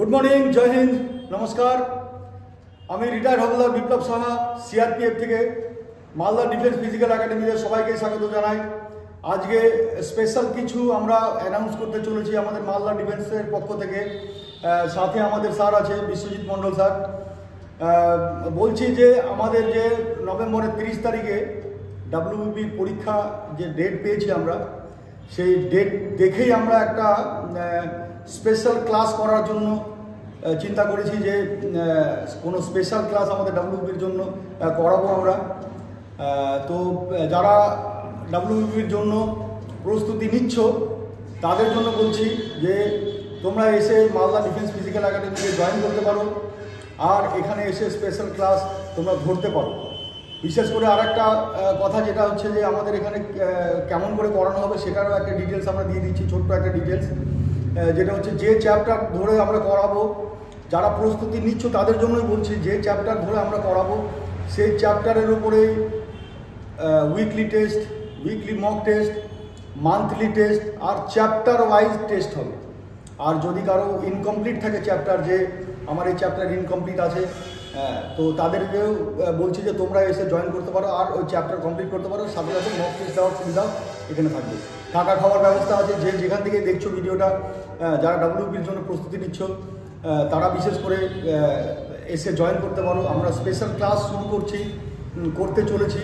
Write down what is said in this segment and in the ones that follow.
Good morning जय हिंद नमस्कार আমি রিটায়ার্ড হলদার বিপ্লব সাহা সিআরপিএফ থেকে মালদা ডিফেন্স ফিজিক্যাল একাডেমিতে সবাইকে স্বাগত জানাই। আজকে স্পেশাল কিছু আমরা অ্যানাউন্স করতে চলেছি আমাদের মালদা ডিফেন্সের পক্ষ থেকে। সাথে আমাদের স্যার আছে বিশ্বজিৎ মণ্ডল স্যার। বলছি যে আমাদের যে নভেম্বরের 30 তারিখে ডাব্লিউবিপির পরীক্ষা যে ডেট পেয়েছি আমরা, সেই ডেট দেখেই আমরা একটা স্পেশাল ক্লাস করার জন্য চিন্তা করেছি যে কোনো স্পেশাল ক্লাস আমাদের ডাব্লিউবিপির জন্য করাবো আমরা। তো যারা ডাব্লিউবিপির জন্য প্রস্তুতি নিচ্ছ তাদের জন্য বলছি যে তোমরা এসে মালদা ডিফেন্স ফিজিক্যাল একাডেমিতে জয়েন করতে পারো, আর এখানে এসে স্পেশাল ক্লাস তোমরা ধরতে পারো। বিশেষ করে আরেকটা কথা যেটা হচ্ছে যে আমাদের এখানে কেমন করে করানো হবে সেটারও একটা ডিটেলস আমরা দিয়ে দিচ্ছি, ছোট্ট একটা ডিটেলস, যেটা হচ্ছে যে চ্যাপ্টার ধরে আমরা করাবো, যারা প্রস্তুতি নিচ্ছ তাদের জন্যই বলছি, যে চ্যাপ্টার ধরে আমরা করাবো সেই চ্যাপ্টারের উপরেই weekly test, weekly mock test, monthly test আর চ্যাপ্টার ওয়াইজ টেস্ট হবে। আর যদি কারো ইনকমপ্লিট থাকে চ্যাপ্টার, যে আমার এই চ্যাপ্টার ইনকমপ্লিট আছে, তো তাদেরকেও বলছি যে তোমরা এসে জয়েন করতে পারো আর ওই চ্যাপ্টার কমপ্লিট করতে পারো। সাথে সাথে মক টেস্ট দেওয়ার সুবিধাও এখানে থাকবে। থাকা খাওয়ার ব্যবস্থা আছে, যে যেখান থেকে দেখছো ভিডিওটা, যারা ডাব্লিউবিপির জন্য প্রস্তুতি নিচ্ছ তারা বিশেষ করে এসে জয়েন করতে পারো। আমরা স্পেশাল ক্লাস করতে চলেছি।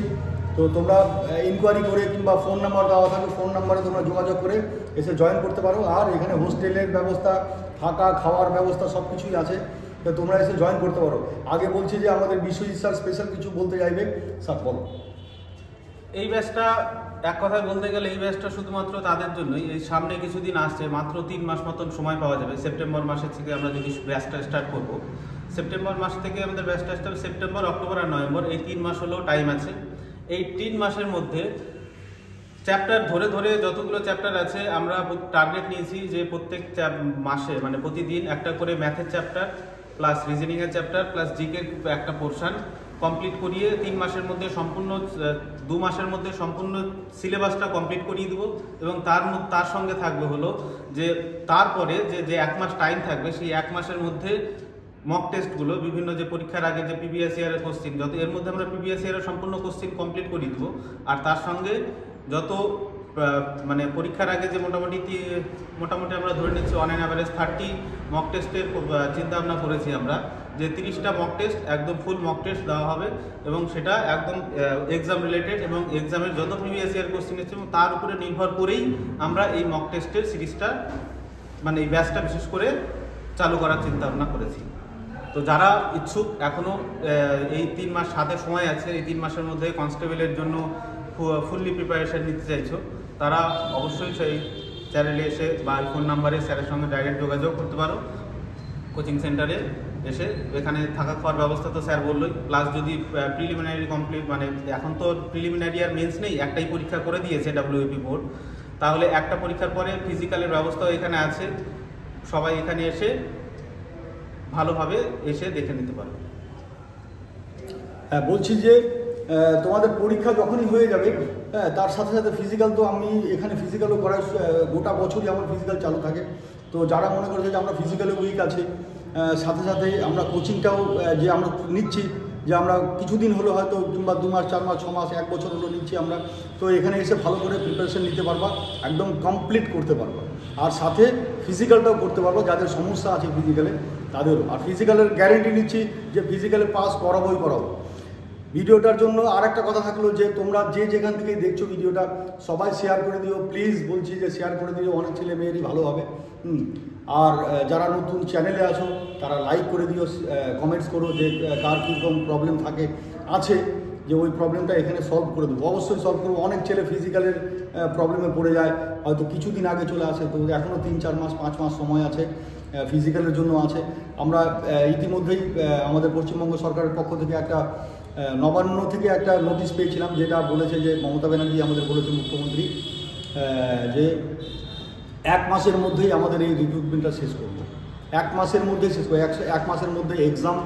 তো তোমরা ইনকোয়ারি করে কিংবা ফোন নাম্বার দেওয়া থাকবে, ফোন নাম্বারে তোমরা যোগাযোগ করে এসে জয়েন করতে পারো। আর এখানে হোস্টেলের ব্যবস্থা, থাকা খাওয়ার ব্যবস্থা সব কিছুই আছে, তো তোমরা এসে জয়েন করতে পারো। আগে বলছি যে আমাদের বিশ্বজিৎ স্যার স্পেশাল কিছু বলতে চাইবে, স্যার বলো। এই ব্যাচটা এক কথায় বলতে গেলে এই ব্যাচটা শুধুমাত্র তাদের জন্যই। এই সামনে কিছুদিন আসছে, মাত্র 3 মাস মতন সময় পাওয়া যাবে। সেপ্টেম্বর মাসের থেকে আমরা যদি ব্যাচটা স্টার্ট করব, সেপ্টেম্বর মাস থেকে আমাদের ব্যাচটা স্টার্ট, সেপ্টেম্বর, অক্টোবর আর নভেম্বর, এই 3 মাস হলো টাইম আছে। এই 3 মাসের মধ্যে চ্যাপ্টার ধরে ধরে যতগুলো চ্যাপ্টার আছে আমরা টার্গেট নিয়েছি যে প্রত্যেক মাসে মানে প্রতিদিন একটা করে ম্যাথের চ্যাপ্টার প্লাস রিজনিংয়ের চ্যাপ্টার প্লাস জিকের একটা পোর্শন কমপ্লিট করিয়ে 3 মাসের মধ্যে সম্পূর্ণ 2 মাসের মধ্যে সম্পূর্ণ সিলেবাসটা কমপ্লিট করিয়ে দেবো। এবং তার সঙ্গে থাকবে হলো যে তারপরে যে 1 মাস টাইম থাকবে, সেই 1 মাসের মধ্যে মক টেস্টগুলো, বিভিন্ন যে পরীক্ষার আগে যে প্রিভিয়াস ইয়ারের কোশ্চিন, যত এর মধ্যে আমরা প্রিভিয়াস ইয়ারের সম্পূর্ণ কোশ্চিন কমপ্লিট করিয়ে দেবো। আর তার সঙ্গে যত মানে পরীক্ষার আগে যে মোটামুটি আমরা ধরে নিচ্ছি অন অ্যান অ্যাভারেজ 30 মক টেস্টের চিন্তা ভাবনা করেছি আমরা, যে 30টা মক টেস্ট একদম ফুল মক টেস্ট দেওয়া হবে এবং সেটা একদম এক্সাম রিলেটেড এবং এক্সামের যত প্রিভিয়াস ইয়ার কোশ্চেন এসেছে তার উপরে নির্ভর করেই আমরা এই মক টেস্টের সিরিজটা মানে এই ব্যাচটা বিশেষ করে চালু করার চিন্তা ভাবনা করেছি। তো যারা ইচ্ছুক, এখনও এই 3 মাস হাতে সময় আছে, এই 3 মাসের মধ্যে কনস্টেবলের জন্য ফুললি প্রিপারেশন নিতে চাইছো, তারা অবশ্যই সেই চ্যানেলে এসে বা ফোন নাম্বারে স্যারের সঙ্গে ডাইরেক্ট যোগাযোগ করতে পারো। কোচিং সেন্টারে এসে এখানে থাকা খাওয়ার ব্যবস্থা তো স্যার বললোই, প্লাস যদি প্রিলিমিনারি কমপ্লিট, মানে এখন তো প্রিলিমিনারি আর মেন্স নেই, একটাই পরীক্ষা করে দিয়েছে ডাব্লিউবিপি বোর্ড, তাহলে একটা পরীক্ষার পরে ফিজিক্যালের ব্যবস্থাও এখানে আছে। সবাই এখানে এসে ভালোভাবে এসে দেখে নিতে পারো। হ্যাঁ, বলছি যে তোমাদের পরীক্ষা যখনই হয়ে যাবে, তার সাথে সাথে ফিজিক্যাল, তো আমি এখানে ফিজিক্যালও করাই, গোটা বছরই আমার ফিজিক্যাল চালু থাকে। তো যারা মনে করছে যে আমরা ফিজিক্যালে উইক আছে, সাথে সাথে আমরা কোচিংটাও যে আমরা নিচ্ছি, যে আমরা কিছুদিন হলো হয়তো কিংবা 2 মাস 4 মাস 6 মাস 1 বছর হলো নিচ্ছি আমরা, তো এখানে এসে ভালো করে প্রিপারেশন নিতে পারবা, একদম কমপ্লিট করতে পারবা। আর সাথে ফিজিক্যালটাও করতে পারবো, যাদের সমস্যা আছে ফিজিক্যালে তাদেরও। আর ফিজিক্যালের গ্যারেন্টি নিচ্ছি যে ফিজিক্যালে পাস করাবোই করাবো। ভিডিওটার জন্য আর একটা কথা থাকলো যে তোমরা যে যেখান থেকে দেখছো ভিডিওটা সবাই শেয়ার করে দিও, প্লিজ বলছি যে শেয়ার করে দিও, অনেক ছেলে মেয়েরই ভালো হবে। আর যারা নতুন চ্যানেলে আছো তারা লাইক করে দিও, কমেন্টস করো যে কার কীরকম প্রবলেম আছে, যে ওই প্রবলেমটা এখানে সলভ করে দেবো। অবশ্যই সলভ করবো। অনেক ছেলে ফিজিক্যালের প্রবলেমে পড়ে যায়, হয়তো কিছুদিন আগে চলে আসে, তো এখনও 3-4 মাস 5 মাস সময় আছে, ফিজিক্যালের জন্য আছে। আমরা ইতিমধ্যেই আমাদের পশ্চিমবঙ্গ সরকারের পক্ষ থেকে একটা নবান্ন থেকে একটা নোটিশ পেয়েছিলাম, যেটা বলেছে যে মমতা ব্যানার্জি আমাদের বলেছে, মুখ্যমন্ত্রী, যে 1 মাসের মধ্যেই আমাদের এই রিক্রুটমেন্টটা শেষ করবো। 1 মাসের মধ্যে শেষ করবো, 1 মাসের মধ্যে এক্সাম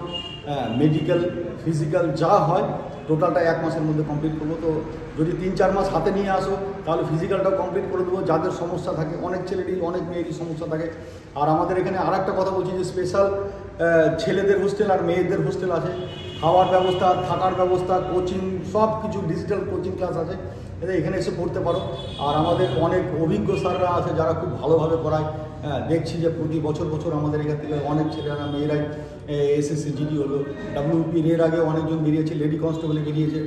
মেডিকেল ফিজিক্যাল যা হয় টোটালটা 1 মাসের মধ্যে কমপ্লিট করবো। তো যদি 3-4 মাস হাতে নিয়ে আসো তাহলে ফিজিক্যালটাও কমপ্লিট করে দেবো। যাদের সমস্যা থাকে, অনেক ছেলেরই অনেক মেয়েরই সমস্যা থাকে। আর আমাদের এখানে আর একটা কথা বলছি যে স্পেশাল ছেলেদের হোস্টেল আর মেয়েদের হোস্টেল আছে। খাওয়ার ব্যবস্থা, থাকার ব্যবস্থা, কোচিং সব কিছু, ডিজিটাল কোচিং ক্লাস আছে, এখানে এসে পড়তে পারো। আর আমাদের অনেক অভিজ্ঞ স্যাররা আছে যারা খুব ভালোভাবে পড়ায়। দেখছি যে প্রতি বছর আমাদের এখান থেকে অনেক ছেলেরা মেয়েরাই এসএসসি জিডি হলো, ডাব্লিউপির এর আগে অনেকজন বেরিয়েছে, লেডি কনস্টেবলে বেরিয়েছে,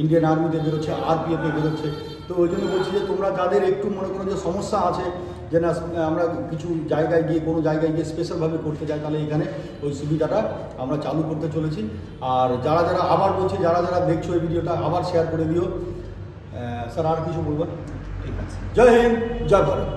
ইন্ডিয়ান আর্মিতে বেরোচ্ছে, আরপিএফে বেরোচ্ছে। তো ওই জন্য বলছি যে তোমরা যাদের একটু মনে করো যে সমস্যা আছে যে না আমরা কিছু জায়গায় গিয়ে কোনো জায়গায় গিয়ে স্পেশালভাবে করতে চাই, তাহলে এখানে ওই সুবিধাটা আমরা চালু করতে চলেছি। আর যারা আবার বলছি, যারা দেখছো এই ভিডিওটা আবার শেয়ার করে দিও। স্যার আর কিছু বলবেন? ঠিক আছে। জয় হিন্দ, জয় ভারত।